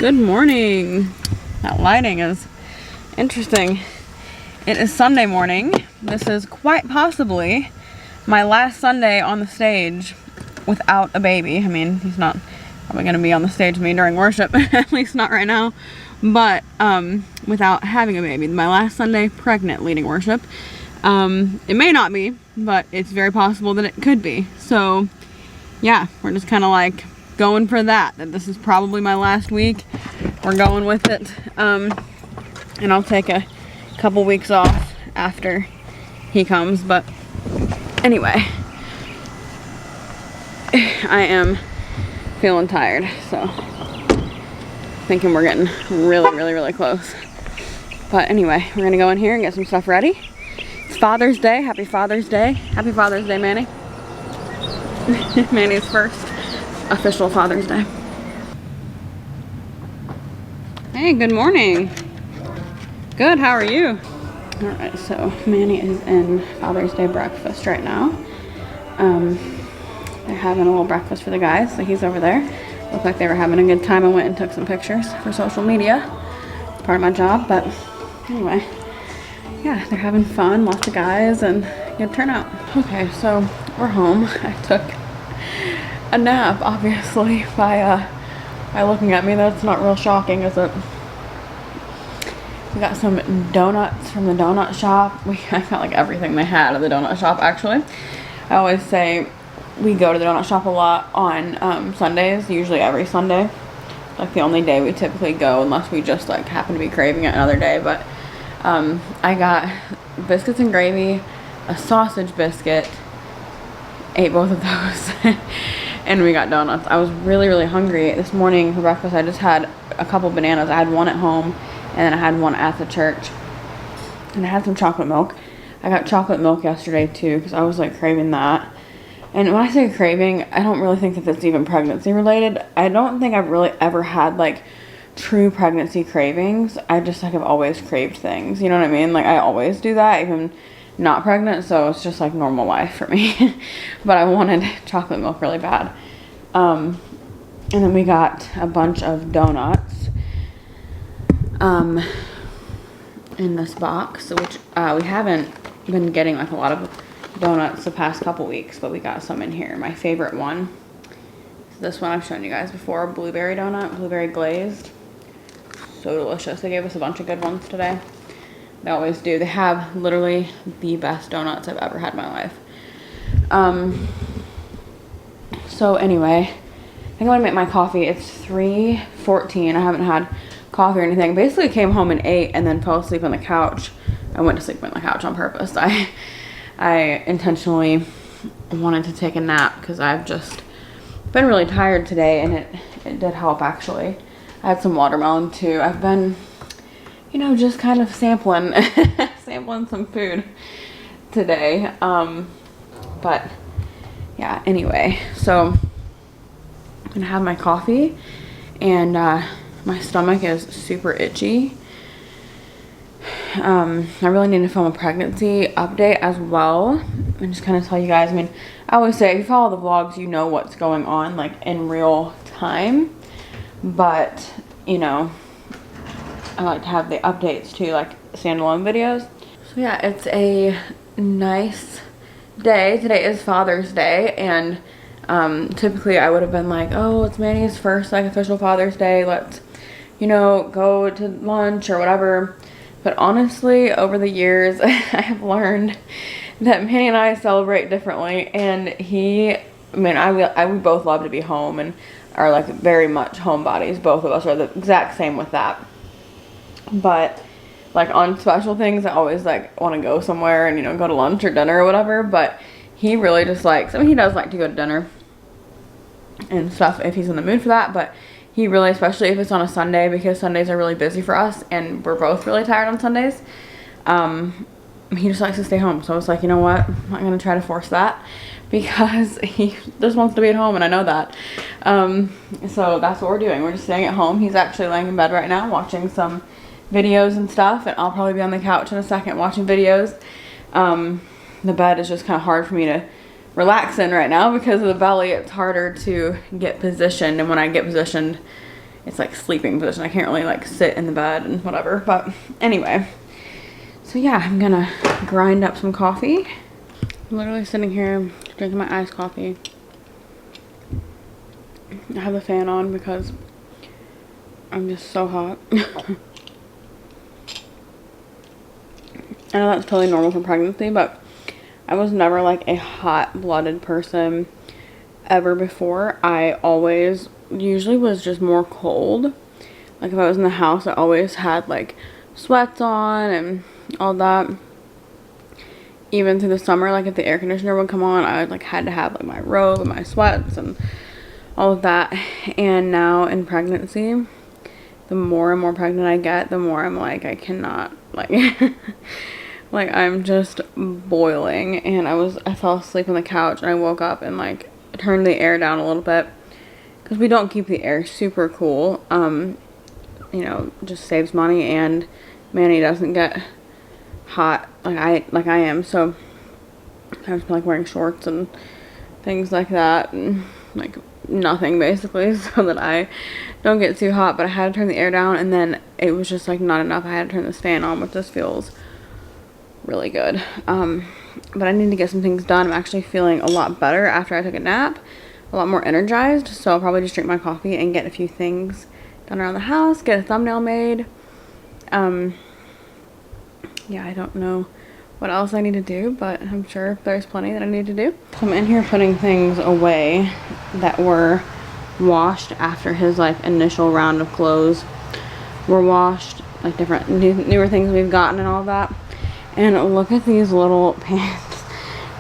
Good morning. That lighting is interesting. It is Sunday morning. This is quite possibly my last Sunday on the stage without a baby. I mean, he's not probably going to be on the stage with me during worship, at least not right now, but without having a baby. My last Sunday pregnant leading worship. It may not be, but it's very possible that it could be. So yeah, we're just kind of like going for that this is probably my last week. We're going with it. And I'll take a couple weeks off after he comes, but anyway, I am feeling tired, so thinking we're getting really close. But anyway, we're gonna go in here and get some stuff ready. It's Father's Day. Happy Father's Day. Happy Father's Day, Manny. Manny's first official Father's Day. Hey, good morning. Good, how are you? Alright, so Manny is in Father's Day breakfast right now. They're having a little breakfast for the guys, so he's over there. Looked like they were having a good time. I went and took some pictures for social media. It's part of my job, but anyway. Yeah, they're having fun, lots of guys, and good turnout. Okay, so we're home. I took a nap, obviously, by looking at me. That's not real shocking, is it? We got some donuts from the donut shop. I got like everything they had at the donut shop, actually. I always say we go to the donut shop a lot on Sundays, usually every Sunday. Like the only day we typically go, unless we just like happen to be craving it another day. But I got biscuits and gravy, a sausage biscuit, ate both of those, and we got donuts. I was really hungry this morning for breakfast. I just had a couple bananas. I had one at home, and then I had one at the church, and I had some chocolate milk. I got chocolate milk yesterday too, because I was like craving that. And when I say craving, I don't really think that that's even pregnancy related. I don't think I've really ever had like true pregnancy cravings. I just like have always craved things, you know what I mean? Like I always do that, even not pregnant, so it's just like normal life for me. But I wanted chocolate milk really bad. And then we got a bunch of donuts in this box, which we haven't been getting like a lot of donuts the past couple weeks, but we got some in here. My favorite one is this one I've shown you guys before, blueberry donut, blueberry glazed. So delicious. They gave us a bunch of good ones today. They always do. They have literally the best donuts I've ever had in my life. So anyway, I think I'm gonna make my coffee. It's 3:14. I haven't had coffee or anything. Basically came home and ate and then fell asleep on the couch. I went to sleep on the couch on purpose. I intentionally wanted to take a nap because I've just been really tired today, and it did help actually. I had some watermelon too. I've been, you know, just kind of sampling some food today. But yeah, anyway, so I'm gonna have my coffee, and my stomach is super itchy. I really need to film a pregnancy update as well, and just kind of tell you guys. I mean, I always say if you follow the vlogs, you know what's going on like in real time, but you know, I like to have the updates too, like standalone videos. So yeah, it's a nice day. Today is Father's Day, and typically I would have been like, oh, it's Manny's first like official Father's Day, let's, you know, go to lunch or whatever. But honestly, over the years, I have learned that Manny and I celebrate differently, and we both love to be home and are like very much homebodies. Both of us are the exact same with that. But like on special things, I always like want to go somewhere and, you know, go to lunch or dinner or whatever. But he really just likes, I mean, he does like to go to dinner and stuff if he's in the mood for that, but he really, especially if it's on a Sunday, because Sundays are really busy for us and we're both really tired on Sundays, he just likes to stay home. So I was like, you know what, I'm not going to try to force that, because he just wants to be at home, and I know that. So that's what we're doing. We're just staying at home. He's actually laying in bed right now watching some videos and stuff, and I'll probably be on the couch in a second watching videos. The bed is just kind of hard for me to relax in right now because of the belly. It's harder to get positioned, and when I get positioned, it's like sleeping position. I can't really like sit in the bed and whatever. But anyway, so yeah, I'm gonna grind up some coffee. I'm literally sitting here drinking my iced coffee. I have the fan on because I'm just so hot. I know that's totally normal for pregnancy, but I was never like a hot-blooded person ever before. I always usually was just more cold. Like if I was in the house, I always had like sweats on and all that. Even through the summer, like if the air conditioner would come on, I like had to have like my robe and my sweats and all of that. And now in pregnancy, the more and more pregnant I get, the more I'm like, I cannot, like, like I'm just boiling. And I fell asleep on the couch and I woke up and like turned the air down a little bit because we don't keep the air super cool. You know, just saves money, and Manny doesn't get hot like I am, so I have to like wearing shorts and things like that, and like nothing basically, so that I don't get too hot. But I had to turn the air down, and then it was just like not enough. I had to turn this fan on, which just feels really good. But I need to get some things done. I'm actually feeling a lot better after I took a nap, a lot more energized, so I'll probably just drink my coffee and get a few things done around the house, get a thumbnail made. Yeah, I don't know what else I need to do, but I'm sure there's plenty that I need to do. So I'm in here putting things away that were washed after his like initial round of clothes were washed, like different newer things we've gotten and all that. And look at these little pants.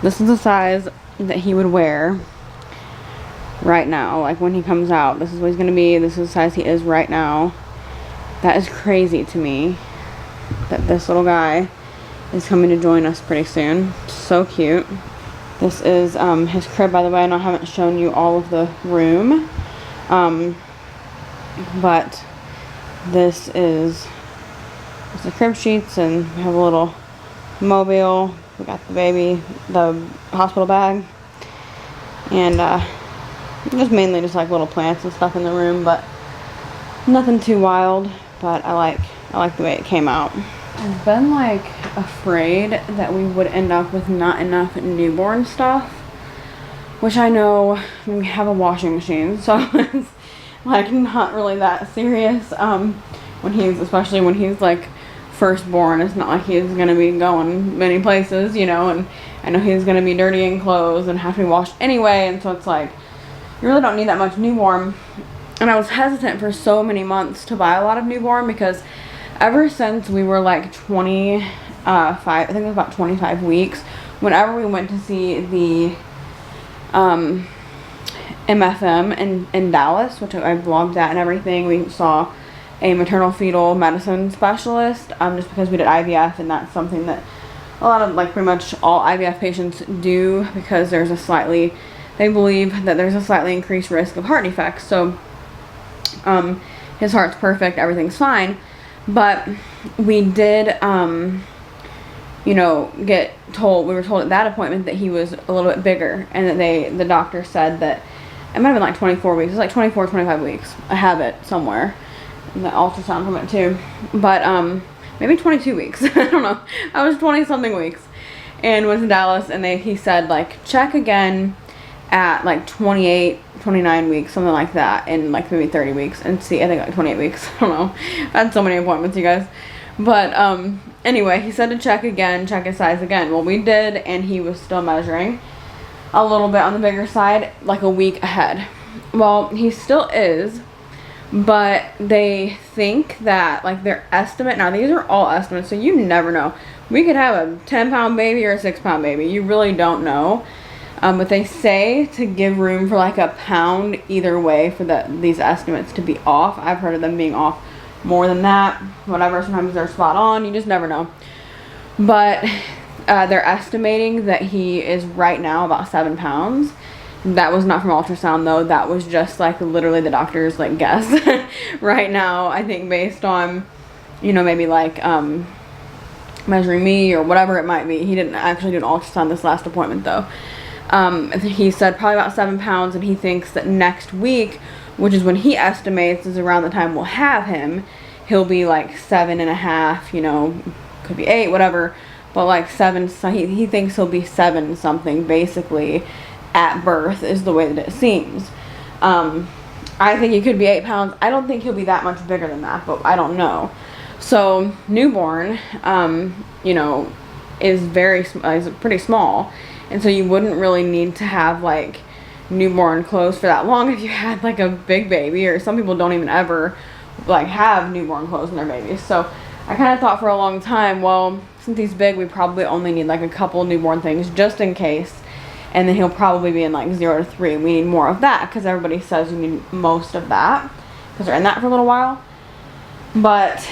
This is the size that he would wear right now, like when he comes out. This is what he's gonna be. This is the size he is right now. That is crazy to me that this little guy is coming to join us pretty soon. So cute. This is his crib, by the way. I know I haven't shown you all of the room, but this is the crib sheets, and we have a little mobile. We got the baby, the hospital bag, and just mainly just like little plants and stuff in the room, but nothing too wild. But I like the way it came out. I've been like afraid that we would end up with not enough newborn stuff, which I know we have a washing machine, so it's like not really that serious. Especially when he's like firstborn, it's not like he's gonna be going many places, you know, and I know he's gonna be dirty in clothes and have to be washed anyway, and so it's like you really don't need that much newborn. And I was hesitant for so many months to buy a lot of newborn because ever since we were like 25, I think it was about 25 weeks, whenever we went to see the MFM in Dallas, which I vlogged that and everything, we saw a maternal fetal medicine specialist, just because we did IVF, and that's something that a lot of, like pretty much all IVF patients do, because there's they believe that there's a slightly increased risk of heart defects. So his heart's perfect, everything's fine, but we did you know, we were told at that appointment that he was a little bit bigger, and that the doctor said that it might have been like 24 weeks. It was like 24, 25 weeks. I have it somewhere, the ultrasound from it too, but maybe 22 weeks. I don't know. I was 20 something weeks and was in Dallas, and he said like check again at like 28, 29 weeks, something like that, in like maybe 30 weeks, and see, I think like 28 weeks. I don't know. I had so many appointments, you guys. But anyway, he said to check again, check his size again. Well, we did, and he was still measuring a little bit on the bigger side, like a week ahead. Well, he still is, but they think that, like, their estimate, now these are all estimates, so you never know. We could have a 10-pound baby or a 6-pound baby. You really don't know. But they say to give room for like a pound either way for these estimates to be off. I've heard of them being off more than that. Whatever, sometimes they're spot on. You just never know. But they're estimating that he is right now about 7 pounds. That was not from ultrasound though. That was just like literally the doctor's like guess right now. I think based on, you know, maybe like measuring me or whatever it might be. He didn't actually do an ultrasound this last appointment though. He said probably about 7 pounds, and he thinks that next week which is when he estimates is around the time we'll have him. He'll be like 7.5, you know, could be 8, whatever, but like 7, so he thinks he'll be 7 something basically at birth is the way that it seems. I think he could be 8 pounds. I don't think he'll be that much bigger than that, but I don't know. So newborn, you know, is pretty small, and so you wouldn't really need to have like newborn clothes for that long if you had like a big baby, or some people don't even ever like have newborn clothes in their babies. So I kind of thought for a long time, well, since he's big, we probably only need like a couple newborn things just in case, and then he'll probably be in like 0 to 3. We need more of that because everybody says you need most of that because they're in that for a little while. But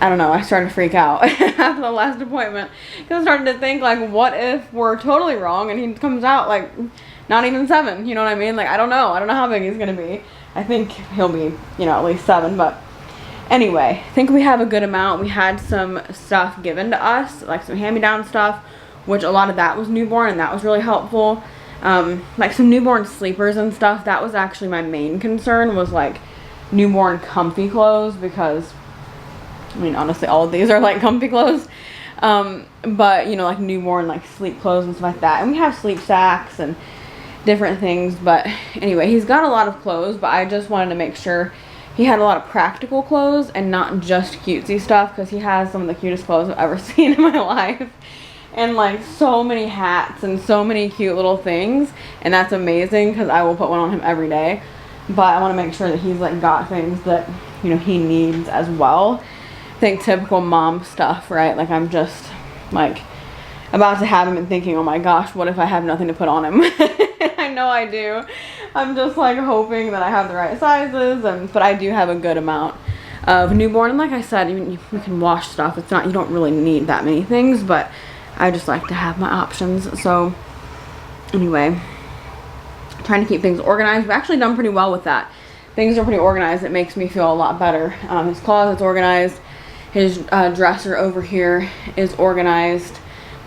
I don't know, I started to freak out after the last appointment because I started to think, like, what if we're totally wrong and he comes out like not even 7, you know what I mean? Like, I don't know how big he's gonna be. I think he'll be, you know, at least 7, but anyway, I think we have a good amount. We had some stuff given to us, like some hand-me-down stuff, which a lot of that was newborn, and that was really helpful. Like some newborn sleepers and stuff. That was actually my main concern, was like newborn comfy clothes, because I mean, honestly, all of these are like comfy clothes. But you know, like newborn like sleep clothes and stuff like that. And we have sleep sacks and different things. But anyway, he's got a lot of clothes, but I just wanted to make sure he had a lot of practical clothes and not just cutesy stuff, because he has some of the cutest clothes I've ever seen in my life. And like so many hats and so many cute little things, and that's amazing because I will put one on him every day. But I want to make sure that he's like got things that, you know, he needs as well. I think typical mom stuff, right? Like I'm just like about to have him and thinking, oh my gosh, what if I have nothing to put on him? I know I do. I'm just like hoping that I have the right sizes, but I do have a good amount of newborn. And like I said, you can wash stuff. It's not, you don't really need that many things, but I just like to have my options. So anyway, trying to keep things organized. We've actually done pretty well with that. Things are pretty organized. It makes me feel a lot better. His closet's organized. His dresser over here is organized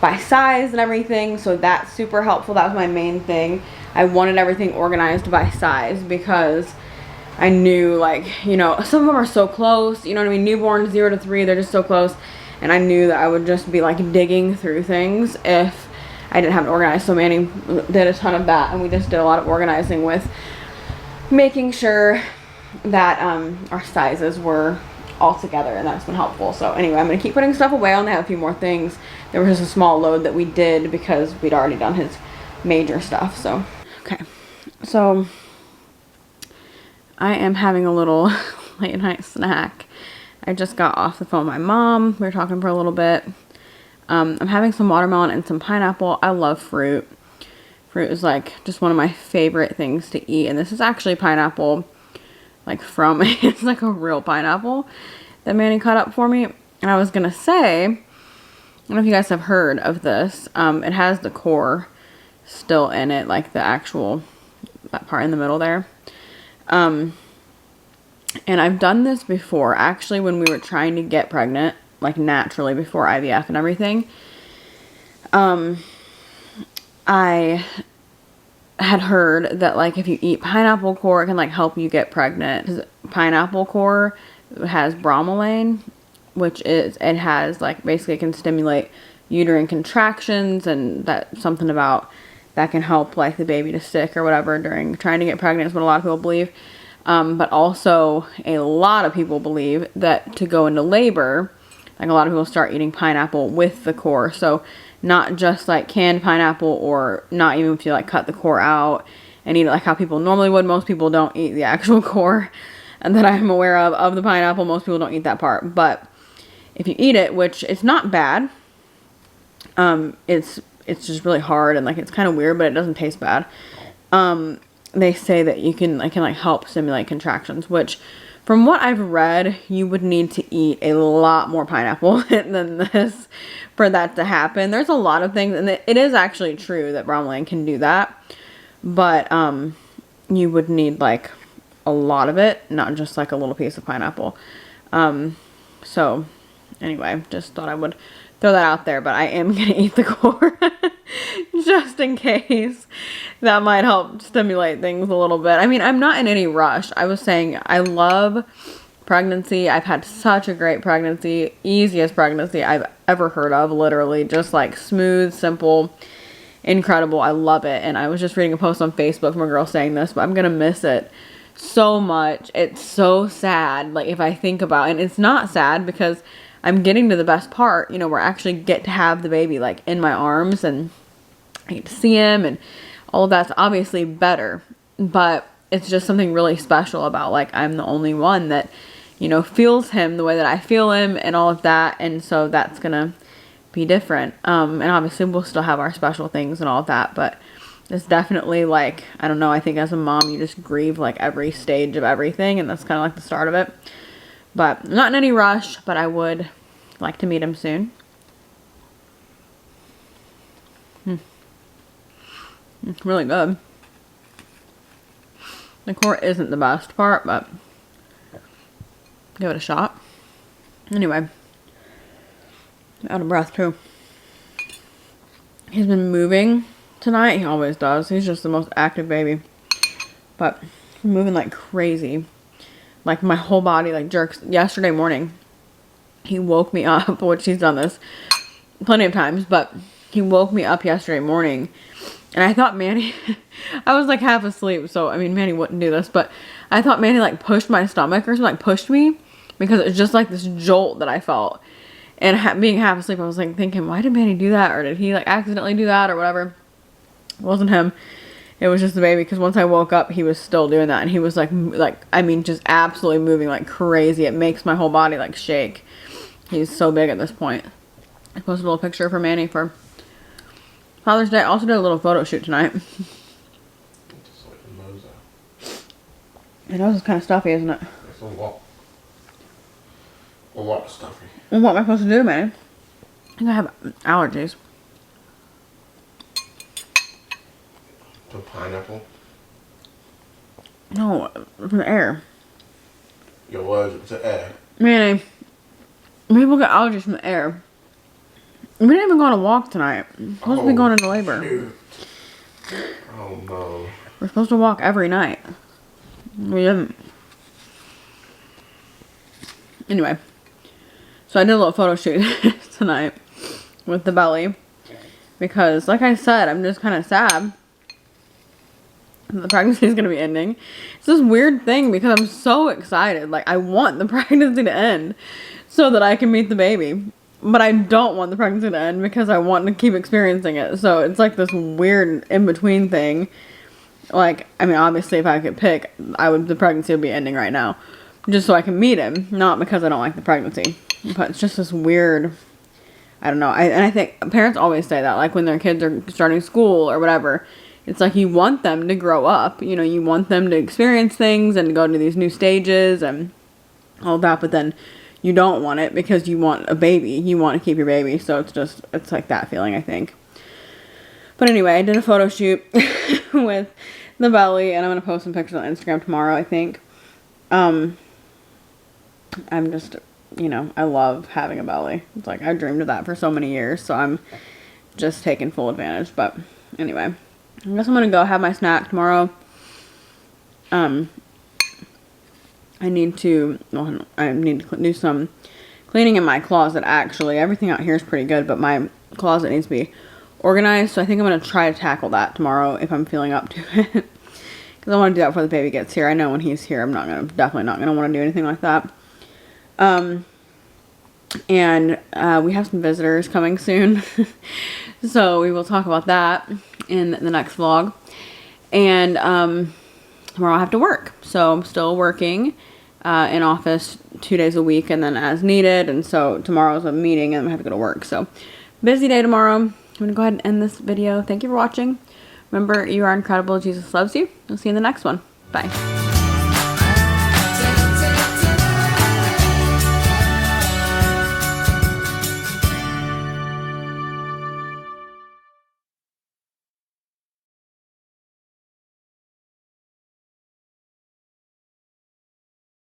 by size and everything, so that's super helpful. That was my main thing. I wanted everything organized by size because I knew, like, you know, some of them are so close, you know what I mean? Newborn 0 to 3, they're just so close, and I knew that I would just be like digging through things if I didn't have it organized. So Manny did a ton of that, and we just did a lot of organizing with making sure that our sizes were all together, and that's been helpful. So anyway, I'm gonna keep putting stuff away. I only have a few more things. There was just a small load that we did because we'd already done his major stuff. So okay, so I am having a little late night snack. I just got off the phone with my mom. We were talking for a little bit. I'm having some watermelon and some pineapple. I love fruit. Fruit is like just one of my favorite things to eat, and this is actually pineapple, like from, it's like a real pineapple that Manny cut up for me. And I was gonna say, I don't know if you guys have heard of this. It has the core still in it, like the actual, that part in the middle there. And I've done this before, actually, when we were trying to get pregnant, like naturally before IVF and everything. I had heard that like if you eat pineapple core, it can like help you get pregnant. 'Cause pineapple core has bromelain, which is, it has like, basically it can stimulate uterine contractions, and that's something about that can help like the baby to stick or whatever during trying to get pregnant, is what a lot of people believe. But also a lot of people believe that to go into labor, like a lot of people start eating pineapple with the core. So not just like canned pineapple, or not even if you like cut the core out and eat it like how people normally would. Most people don't eat the actual core, and that I'm aware of the pineapple. Most people don't eat that part. But if you eat it, which it's not bad, it's just really hard, and like it's kind of weird, but it doesn't taste bad. They say that you can like help stimulate contractions, which from what I've read, you would need to eat a lot more pineapple than this for that to happen. There's a lot of things, and it is actually true that bromelain can do that, but you would need like a lot of it, not just like a little piece of pineapple. So anyway, just thought I would throw that out there, but I am gonna eat the core just in case. That might help stimulate things a little bit. I mean, I'm not in any rush. I was saying I love pregnancy. I've had such a great pregnancy, easiest pregnancy I've ever heard of, literally just like smooth, simple, incredible. I love it. And I was just reading a post on Facebook from a girl saying this, but I'm gonna miss it so much. It's so sad, like if I think about it. And it's not sad because I'm getting to the best part, you know, where I actually get to have the baby like in my arms and I get to see him, and all of that's obviously better, but it's just something really special about like I'm the only one that, you know, feels him the way that I feel him and all of that. And so that's gonna be different. And obviously we'll still have our special things and all of that, but it's definitely like, I don't know, I think as a mom you just grieve like every stage of everything, and that's kind of like the start of it. But I'm not in any rush, but I would like to meet him soon. It's really good. The core isn't the best part, but give it a shot. Anyway, I'm out of breath too. He's been moving tonight. He always does. He's just the most active baby. But moving like crazy. Like my whole body like jerks. Yesterday morning, he woke me up, which he's done this plenty of times, but he woke me up yesterday morning. And I thought Manny, I was like half asleep, so I mean Manny wouldn't do this, but I thought Manny like pushed my stomach or something, like pushed me, because it was just like this jolt that I felt. And being half asleep, I was like thinking, why did Manny do that? Or did he like accidentally do that or whatever? It wasn't him. It was just the baby, because once I woke up, he was still doing that. And he was like, I mean, just absolutely moving like crazy. It makes my whole body like shake. He's so big at this point. I posted a little picture for Manny for Father's Day. I also did a little photo shoot tonight. Your nose is kind of stuffy, isn't it? It's a lot stuffy. Well, what am I supposed to do, man? I think I have allergies. To pineapple? No, from the air. You're allergic to air. Manny, people get allergies from the air. We didn't even go on a walk tonight. We're supposed to be going into labor. Shoot. Oh no. We're supposed to walk every night. We didn't. Anyway. So I did a little photo shoot tonight with the belly. Because, like I said, I'm just kind of sad that the pregnancy is going to be ending. It's this weird thing because I'm so excited. Like, I want the pregnancy to end so that I can meet the baby. But I don't want the pregnancy to end because I want to keep experiencing it. So it's like this weird in-between thing. Like, I mean, obviously if I could pick, the pregnancy would be ending right now. Just so I can meet him. Not because I don't like the pregnancy. But it's just this weird, I don't know. And I think parents always say that. Like when their kids are starting school or whatever. It's like you want them to grow up. You know, you want them to experience things and to go to these new stages and all that. But then you don't want it because you want a baby. You want to keep your baby. So it's like that feeling, I think. But anyway, I did a photo shoot with the belly, and I'm going to post some pictures on Instagram tomorrow, I think. I'm just, you know, I love having a belly. It's like I dreamed of that for so many years. So I'm just taking full advantage. But anyway, I guess I'm going to go have my snack tomorrow. I need to do some cleaning in my closet, actually. Everything out here is pretty good, but my closet needs to be organized. So I think I'm going to try to tackle that tomorrow if I'm feeling up to it. Because I want to do that before the baby gets here. I know when he's here, I'm definitely not going to want to do anything like that. And we have some visitors coming soon. So we will talk about that in the next vlog. And tomorrow I have to work. So I'm still working in office 2 days a week and then as needed. And so tomorrow's a meeting and I have to go to work. So busy day tomorrow. I'm going to go ahead and end this video. Thank you for watching. Remember, you are incredible. Jesus loves you. I'll see you in the next one. Bye.